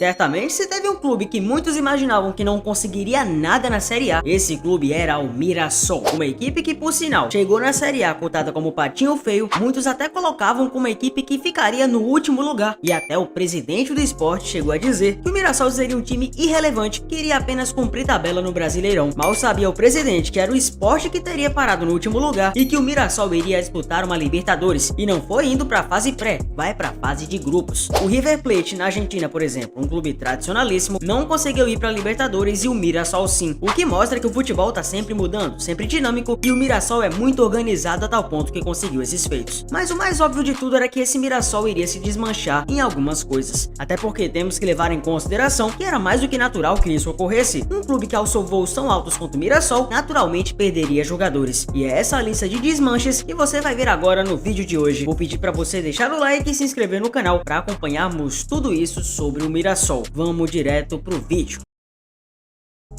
Certamente se teve um clube que muitos imaginavam que não conseguiria nada na Série A, esse clube era o Mirassol, uma equipe que, por sinal, chegou na Série A cotada como patinho feio, muitos até colocavam como uma equipe que ficaria no último lugar, e até o presidente do esporte chegou a dizer que o Mirassol seria um time irrelevante que iria apenas cumprir tabela no Brasileirão. Mal sabia o presidente que era o esporte que teria parado no último lugar e que o Mirassol iria disputar uma Libertadores, e não foi indo para a fase pré, vai para a fase de grupos. O River Plate na Argentina, por exemplo, um clube tradicionalíssimo, não conseguiu ir para a Libertadores e o Mirassol sim, o que mostra que o futebol tá sempre mudando, sempre dinâmico, e o Mirassol é muito organizado a tal ponto que conseguiu esses feitos. Mas o mais óbvio de tudo era que esse Mirassol iria se desmanchar em algumas coisas, até porque temos que levar em consideração que era mais do que natural que isso ocorresse. Um clube que alçou voos tão altos quanto o Mirassol naturalmente perderia jogadores, e é essa lista de desmanches que você vai ver agora no vídeo de hoje. Vou pedir para você deixar o like e se inscrever no canal para acompanharmos tudo isso sobre o Mirassol. Vamos direto pro vídeo.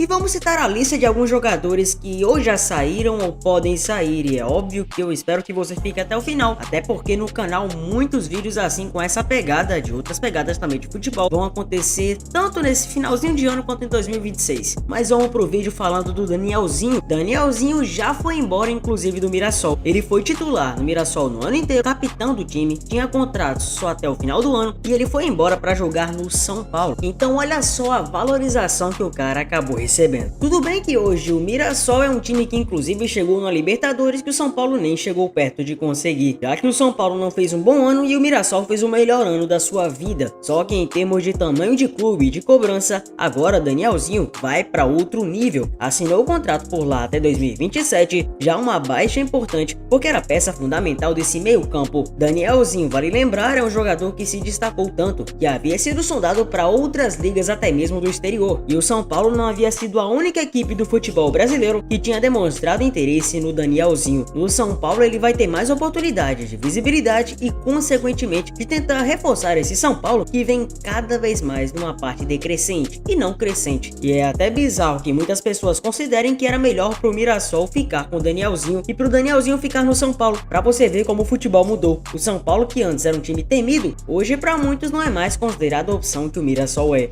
E vamos citar a lista de alguns jogadores que ou já saíram ou podem sair, e é óbvio que eu espero que você fique até o final, até porque no canal muitos vídeos assim com essa pegada, de outras pegadas também de futebol, vão acontecer tanto nesse finalzinho de ano quanto em 2026. Mas vamos pro vídeo falando do Danielzinho. Danielzinho já foi embora inclusive do Mirassol, ele foi titular no Mirassol no ano inteiro, capitão do time, tinha contrato só até o final do ano, e ele foi embora para jogar no São Paulo. Então olha só a valorização que o cara acabou recebendo. Tudo bem que hoje o Mirassol é um time que inclusive chegou na Libertadores que o São Paulo nem chegou perto de conseguir, já que o São Paulo não fez um bom ano e o Mirassol fez o melhor ano da sua vida. Só que em termos de tamanho de clube e de cobrança, agora Danielzinho vai para outro nível. Assinou o contrato por lá até 2027, já uma baixa importante porque era peça fundamental desse meio campo. Danielzinho, vale lembrar, é um jogador que se destacou tanto que havia sido sondado para outras ligas até mesmo do exterior, e o São Paulo não havia sido a única equipe do futebol brasileiro que tinha demonstrado interesse no Danielzinho. No São Paulo ele vai ter mais oportunidades de visibilidade e consequentemente de tentar reforçar esse São Paulo que vem cada vez mais numa parte decrescente e não crescente. E é até bizarro que muitas pessoas considerem que era melhor pro Mirassol ficar com o Danielzinho e pro Danielzinho ficar no São Paulo, pra você ver como o futebol mudou. O São Paulo, que antes era um time temido, hoje para muitos não é mais considerado a opção que o Mirassol é.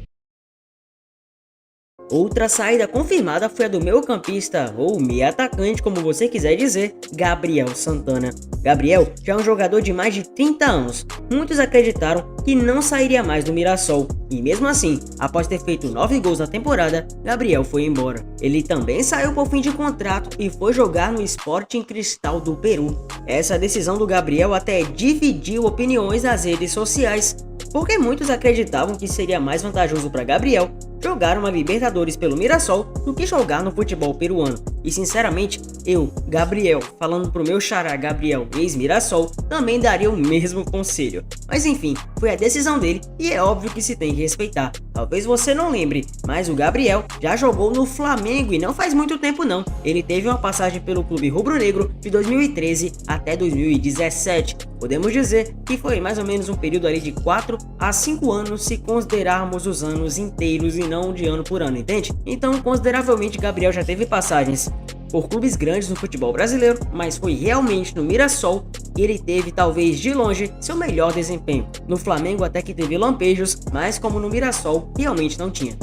Outra saída confirmada foi a do meio-campista, ou meio-atacante, como você quiser dizer, Gabriel Santana. Gabriel já é um jogador de mais de 30 anos. Muitos acreditaram que não sairia mais do Mirassol, e mesmo assim, após ter feito 9 gols na temporada, Gabriel foi embora. Ele também saiu por fim de contrato e foi jogar no Sporting Cristal do Peru. Essa decisão do Gabriel até dividiu opiniões nas redes sociais, porque muitos acreditavam que seria mais vantajoso para Gabriel jogar uma Libertadores pelo Mirassol do que jogar no futebol peruano. E sinceramente, eu, Gabriel, falando pro meu xará Gabriel, ex-Mirassol, também daria o mesmo conselho. Mas enfim, foi a decisão dele e é óbvio que se tem que respeitar. Talvez você não lembre, mas o Gabriel já jogou no Flamengo e não faz muito tempo não. Ele teve uma passagem pelo clube rubro-negro de 2013 até 2017. Podemos dizer que foi mais ou menos um período ali de 4 a 5 anos se considerarmos os anos inteiros e não de ano por ano, entende? Então consideravelmente Gabriel já teve passagens por clubes grandes no futebol brasileiro, mas foi realmente no Mirassol que ele teve talvez de longe seu melhor desempenho. No Flamengo até que teve lampejos, mas como no Mirassol realmente não tinha.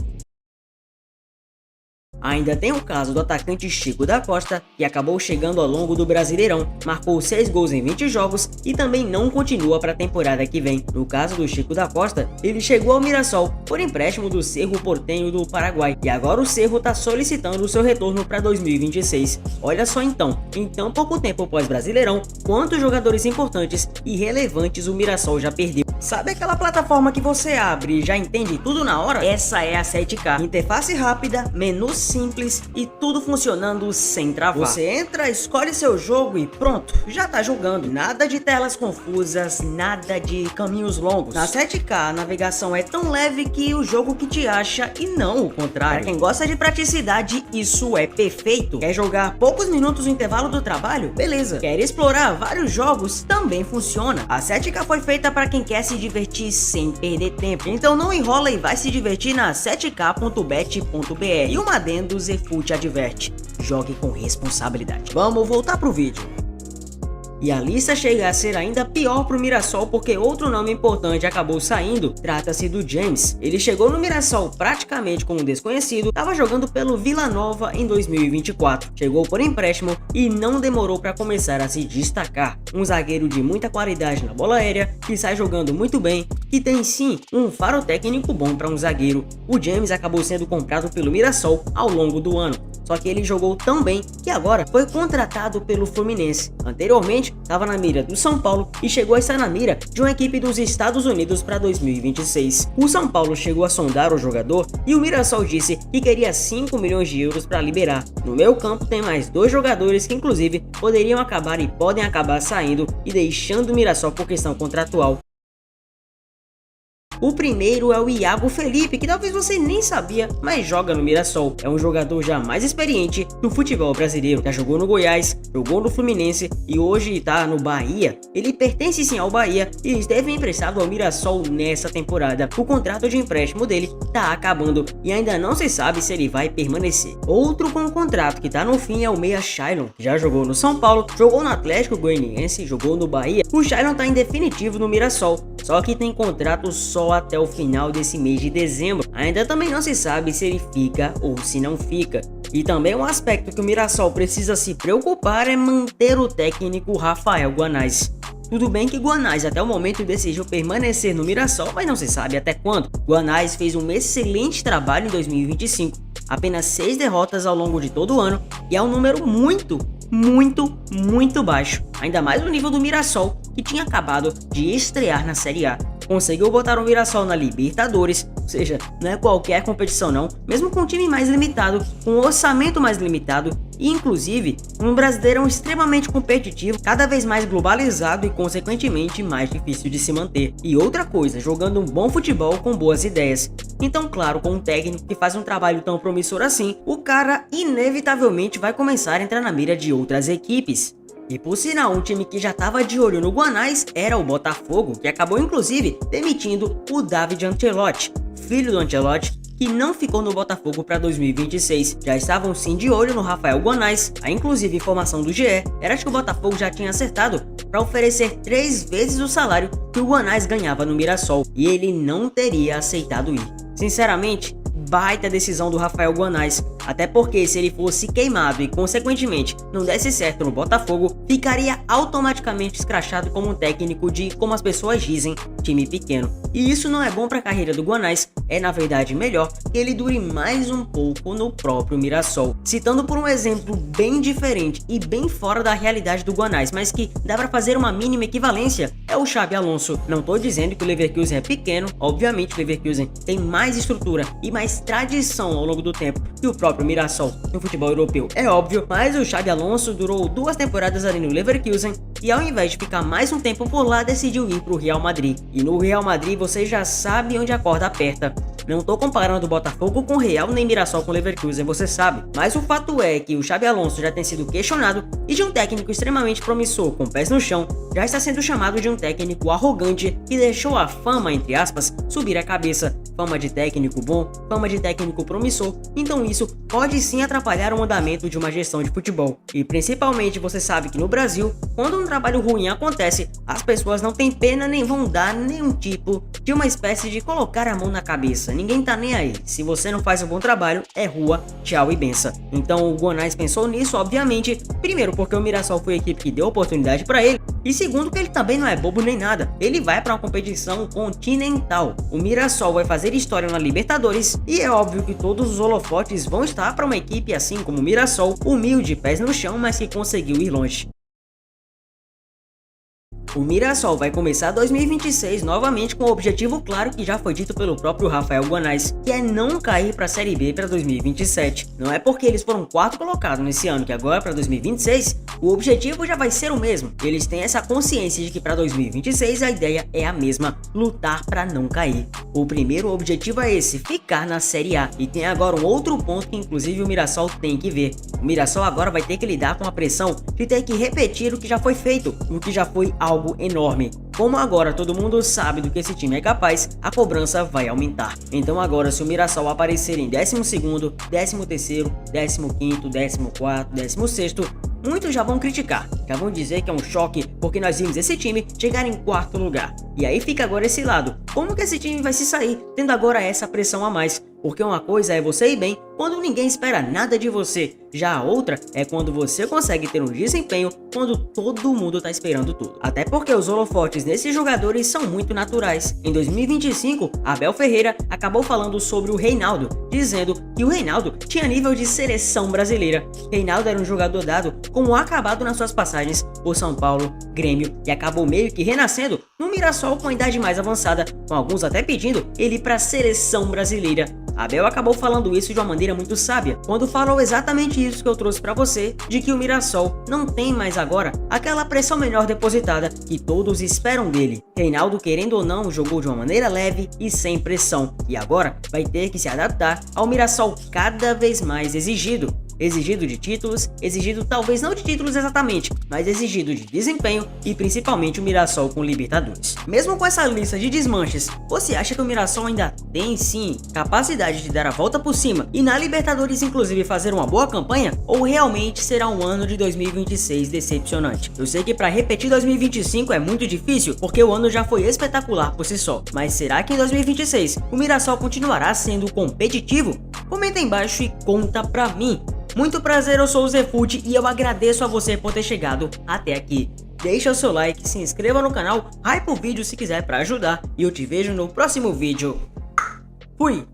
Ainda tem o caso do atacante Chico da Costa, que acabou chegando ao longo do Brasileirão, marcou 6 gols em 20 jogos e também não continua para a temporada que vem. No caso do Chico da Costa, ele chegou ao Mirassol por empréstimo do Cerro Porteño do Paraguai, e agora o Cerro está solicitando o seu retorno para 2026. Olha só então, em tão pouco tempo pós-Brasileirão, quantos jogadores importantes e relevantes o Mirassol já perdeu. Sabe aquela plataforma que você abre e já entende tudo na hora? Essa é a 7K, interface rápida, menu simples e tudo funcionando sem travar. Você entra, escolhe seu jogo e pronto, já tá jogando. Nada de telas confusas, nada de caminhos longos. Na 7K a navegação é tão leve que o jogo que te acha e não o contrário. Pra quem gosta de praticidade, isso é perfeito. Quer jogar poucos minutos no intervalo do trabalho? Beleza. Quer explorar vários jogos? Também funciona. A 7K foi feita para quem quer se divertir sem perder tempo. Então não enrola e vai se divertir na 7k.bet.br. E uma adendo, Zefut adverte: jogue com responsabilidade. Vamos voltar pro vídeo. E a lista chega a ser ainda pior pro Mirassol porque outro nome importante acabou saindo, trata-se do James. Ele chegou no Mirassol praticamente como um desconhecido, estava jogando pelo Vila Nova em 2024, chegou por empréstimo e não demorou para começar a se destacar. Um zagueiro de muita qualidade na bola aérea, que sai jogando muito bem, que tem sim um faro técnico bom para um zagueiro. O James acabou sendo comprado pelo Mirassol ao longo do ano. Só que ele jogou tão bem que agora foi contratado pelo Fluminense. Anteriormente, estava na mira do São Paulo e chegou a estar na mira de uma equipe dos Estados Unidos para 2026. O São Paulo chegou a sondar o jogador e o Mirassol disse que queria 5 milhões de euros para liberar. No meio campo tem mais 2 jogadores que inclusive poderiam acabar e podem acabar saindo e deixando o Mirassol por questão contratual. O primeiro é o Iago Felipe, que talvez você nem sabia, mas joga no Mirassol. É um jogador já mais experiente do futebol brasileiro. Já jogou no Goiás, jogou no Fluminense e hoje está no Bahia. Ele pertence sim ao Bahia e esteve emprestado ao Mirassol nessa temporada. O contrato de empréstimo dele está acabando e ainda não se sabe se ele vai permanecer. Outro com contrato que está no fim é o meia Shailon. Já jogou no São Paulo, jogou no Atlético Goianiense, jogou no Bahia. O Shailon está em definitivo no Mirassol, só que tem contrato só até o final desse mês de dezembro. Ainda também não se sabe se ele fica ou se não fica. E também um aspecto que o Mirassol precisa se preocupar é manter o técnico Rafael Guanais. Tudo bem que Guanais até o momento decidiu permanecer no Mirassol, mas não se sabe até quando. Guanais fez um excelente trabalho em 2025, apenas 6 derrotas ao longo de todo o ano e é um número muito baixo, ainda mais no nível do Mirassol, que tinha acabado de estrear na Série A. Conseguiu botar o Mirassol na Libertadores, ou seja, não é qualquer competição não, mesmo com um time mais limitado, com um orçamento mais limitado e inclusive um Brasileirão extremamente competitivo, cada vez mais globalizado e consequentemente mais difícil de se manter. E outra coisa, jogando um bom futebol com boas ideias. Então claro, com um técnico que faz um trabalho tão promissor assim, o cara inevitavelmente vai começar a entrar na mira de outras equipes. E por sinal, um time que já estava de olho no Guanais era o Botafogo, que acabou inclusive demitindo o David Ancelotti, filho do Ancelotti, que não ficou no Botafogo para 2026. Já estavam sim de olho no Rafael Guanais. A inclusive informação do GE era que o Botafogo já tinha acertado para oferecer 3 vezes o salário que o Guanais ganhava no Mirassol e ele não teria aceitado ir. Sinceramente, baita decisão do Rafael Guanais, até porque se ele fosse queimado e consequentemente não desse certo no Botafogo, ficaria automaticamente escrachado como um técnico de, como as pessoas dizem, time pequeno. E isso não é bom para a carreira do Guanais, é na verdade melhor que ele dure mais um pouco no próprio Mirassol. Citando por um exemplo bem diferente e bem fora da realidade do Guanais, mas que dá para fazer uma mínima equivalência, é o Xabi Alonso. Não tô dizendo que o Leverkusen é pequeno, obviamente o Leverkusen tem mais estrutura e mais tradição ao longo do tempo que o próprio Mirassol no futebol europeu, é óbvio, mas o Xabi Alonso durou 2 temporadas ali no Leverkusen e ao invés de ficar mais um tempo por lá, decidiu ir pro Real Madrid. E no Real Madrid você já sabe onde a corda aperta. Não tô comparando o Botafogo com o Real nem Mirassol com o Leverkusen, você sabe. Mas o fato é que o Xabi Alonso já tem sido questionado e de um técnico extremamente promissor com pés no chão, já está sendo chamado de um técnico arrogante que deixou a fama, entre aspas, subir a cabeça. Fama de técnico bom, fama de técnico promissor, então isso pode sim atrapalhar o andamento de uma gestão de futebol. E principalmente você sabe que no Brasil, quando um trabalho ruim acontece, as pessoas não têm pena nem vão dar nenhum tipo de uma espécie de colocar a mão na cabeça. Ninguém tá nem aí. Se você não faz um bom trabalho, é rua, tchau e benção. Então o Guanais pensou nisso, obviamente, primeiro porque o Mirassol foi a equipe que deu oportunidade para ele, e segundo que ele também não é bobo nem nada. Ele vai para uma competição continental. O Mirassol vai fazer história na Libertadores e é óbvio que todos os holofotes vão estar para uma equipe assim como o Mirassol, humilde, pés no chão, mas que conseguiu ir longe. O Mirassol vai começar 2026 novamente com o objetivo claro que já foi dito pelo próprio Rafael Guanais, que é não cair para a Série B para 2027. Não é porque eles foram 4º colocados nesse ano que agora para 2026 o objetivo já vai ser o mesmo. Eles têm essa consciência de que para 2026 a ideia é a mesma, lutar para não cair. O primeiro objetivo é esse, ficar na Série A. E tem agora um outro ponto que inclusive o Mirassol tem que ver. O Mirassol agora vai ter que lidar com a pressão de ter que repetir o que já foi feito, o que já foi algo enorme. Como agora todo mundo sabe do que esse time é capaz, a cobrança vai aumentar. Então agora se o Mirassol aparecer em 12º, 13º, 15º, 14º, 16º, muitos já vão criticar, já vão dizer que é um choque porque nós vimos esse time chegar em quarto lugar. E aí fica agora esse lado, como que esse time vai se sair tendo agora essa pressão a mais? Porque uma coisa é você ir bem quando ninguém espera nada de você, já a outra é quando você consegue ter um desempenho quando todo mundo tá esperando tudo. Até porque os holofotes nesses jogadores são muito naturais. Em 2025, Abel Ferreira acabou falando sobre o Reinaldo, dizendo que o Reinaldo tinha nível de seleção brasileira. Reinaldo era um jogador dado como acabado nas suas passagens por São Paulo, Grêmio e acabou meio que renascendo no Mirassol com a idade mais avançada, com alguns até pedindo ele para a seleção brasileira. Abel acabou falando isso de uma maneira muito sábia, quando falou exatamente isso que eu trouxe pra você, de que o Mirassol não tem mais agora aquela pressão menor depositada que todos esperam dele. Reinaldo, querendo ou não, jogou de uma maneira leve e sem pressão, e agora vai ter que se adaptar ao Mirassol cada vez mais exigido. Exigido de títulos, exigido talvez não de títulos exatamente, mas exigido de desempenho e principalmente o Mirassol com Libertadores. Mesmo com essa lista de desmanches, você acha que o Mirassol ainda tem sim capacidade de dar a volta por cima e na Libertadores inclusive fazer uma boa campanha? Ou realmente será um ano de 2026 decepcionante? Eu sei que para repetir 2025 é muito difícil, porque o ano já foi espetacular por si só, mas será que em 2026 o Mirassol continuará sendo competitivo? Comenta aí embaixo e conta pra mim. Muito prazer, eu sou o Zefut e eu agradeço a você por ter chegado até aqui. Deixa o seu like, se inscreva no canal, hype o vídeo se quiser pra ajudar e eu te vejo no próximo vídeo. Fui!